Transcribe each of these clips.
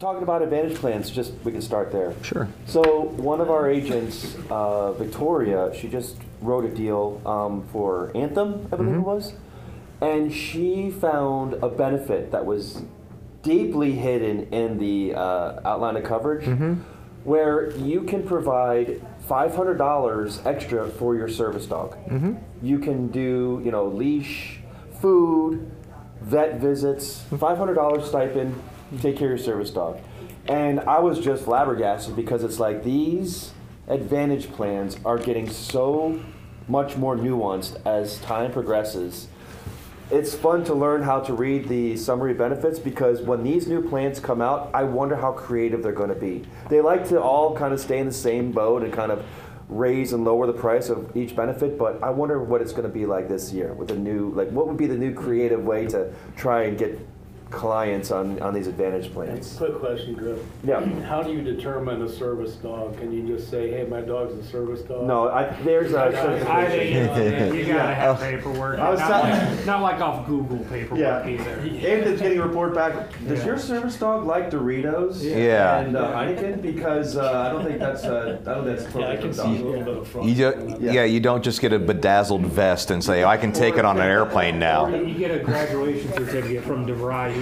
talking about Advantage plans, just we can start there. Sure. So one of our agents, Victoria, she just wrote a deal for Anthem, I believe it was, and she found a benefit that was deeply hidden in the outline of coverage, where you can provide $500 extra for your service dog. You can do, leash, food, vet visits, $500 stipend, take care of your service dog. And I was just flabbergasted because it's like these Advantage plans are getting so much more nuanced as time progresses. It's fun to learn how to read the summary benefits because when these new plans come out, I wonder how creative they're going to be. They like to all kind of stay in the same boat and kind of raise and lower the price of each benefit, but I wonder what it's going to be like this year with a new, what would be the new creative way to try and get clients on these Advantage plans. Quick question, Griff. Yeah. How do you determine a service dog? Can you just say, hey, my dog's a service dog? No, there's a certification. You gotta have paperwork. Not like off Google paperwork either. Anthony's getting a report back. Does your service dog like Doritos? Yeah. And Heineken? Because I don't think that's totally I can see a little bit of fraud. You don't just get a bedazzled vest and say, I can take it on an airplane now. Or you get a graduation certificate from DeVry University.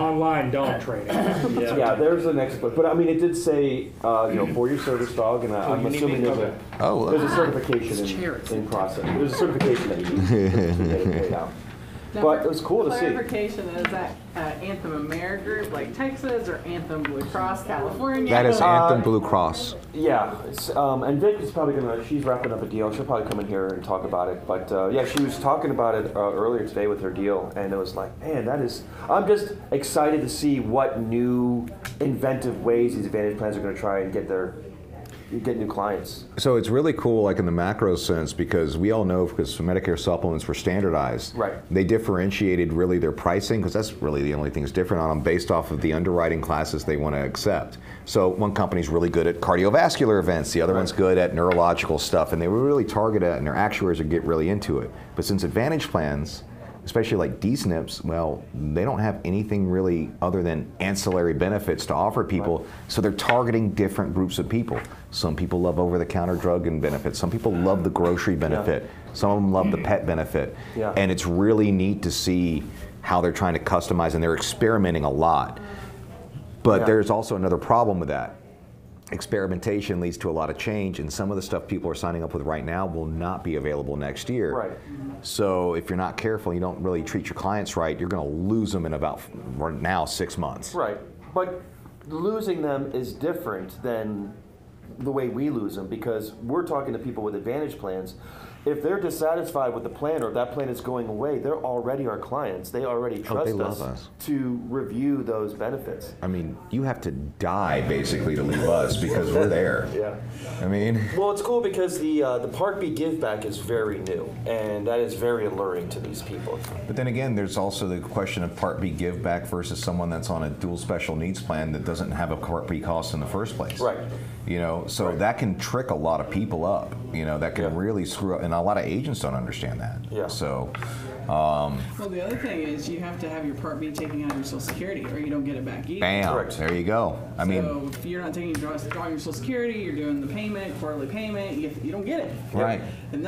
Online dog training. There's the next book. But I mean, it did say, for your service dog, and I'm assuming there's a certification in process. There's a certification that you need to get it paid out. Now, but it was cool to see. Clarification, is that Anthem AmeriGroup, like Texas, or Anthem Blue Cross, California? That is Anthem Blue Cross. Yeah, and Vic is probably she's wrapping up a deal. She'll probably come in here and talk about it. But she was talking about it earlier today with her deal, and it was like, man, I'm just excited to see what new inventive ways these Advantage plans are going to try and get new clients. So it's really cool, like in the macro sense, because we all know because Medicare supplements were standardized. Right. They differentiated really their pricing, because that's really the only thing that's different on them based off of the underwriting classes they want to accept. So one company's really good at cardiovascular events, the other one's good at neurological stuff, and they were really targeted at, and their actuaries would get really into it. But since Advantage plans, especially like D-SNPs, well, they don't have anything really other than ancillary benefits to offer people, so they're targeting different groups of people. Some people love over-the-counter drug and benefits. Some people love the grocery benefit. Some of them love the pet benefit. And it's really neat to see how they're trying to customize, and they're experimenting a lot. But there's also another problem with that. Experimentation leads to a lot of change, and some of the stuff people are signing up with right now will not be available next year. Right. So if you're not careful, you don't really treat your clients right, you're going to lose them in about, now, 6 months. Right, but losing them is different than the way we lose them, because we're talking to people with Advantage plans. If they're dissatisfied with the plan, or if that plan is going away, they're already our clients. They already trust us to review those benefits. I mean, you have to die basically to leave us because we're there. I mean, well, it's cool because the Part B give back is very new, and that is very alluring to these people. But then again, there's also the question of Part B give back versus someone that's on a dual special needs plan that doesn't have a Part B cost in the first place. Right. So that can trick a lot of people up. That can really screw up, and a lot of agents don't understand that. So. Well, the other thing is you have to have your Part B taken out of your Social Security, or you don't get it back either. Bam! Correct. There you go. I mean, so if you're not taking drawing your Social Security, you're doing the payment, quarterly payment, you don't get it. Right. And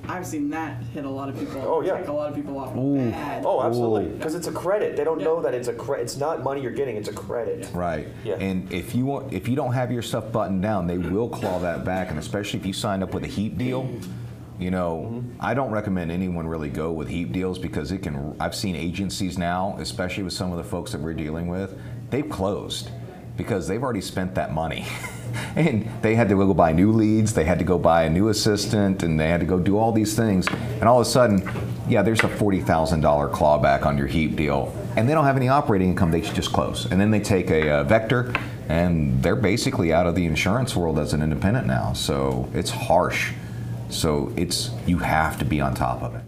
I've seen that hit a lot of people. Oh yeah. Take a lot of people off bad. Oh, absolutely. Because it's a credit. They don't know that it's a credit. It's not money you're getting. It's a credit. Right. And if you don't have your stuff buttoned down, they will claw that back. And especially if you signed up with a HEAP deal. I don't recommend anyone really go with HEAP deals because I've seen agencies now, especially with some of the folks that we're dealing with, they've closed because they've already spent that money. And they had to go buy new leads, they had to go buy a new assistant, and they had to go do all these things. And all of a sudden, there's a $40,000 clawback on your HEAP deal. And they don't have any operating income, they should just close. And then they take a vector, and they're basically out of the insurance world as an independent now. So it's harsh. So you have to be on top of it.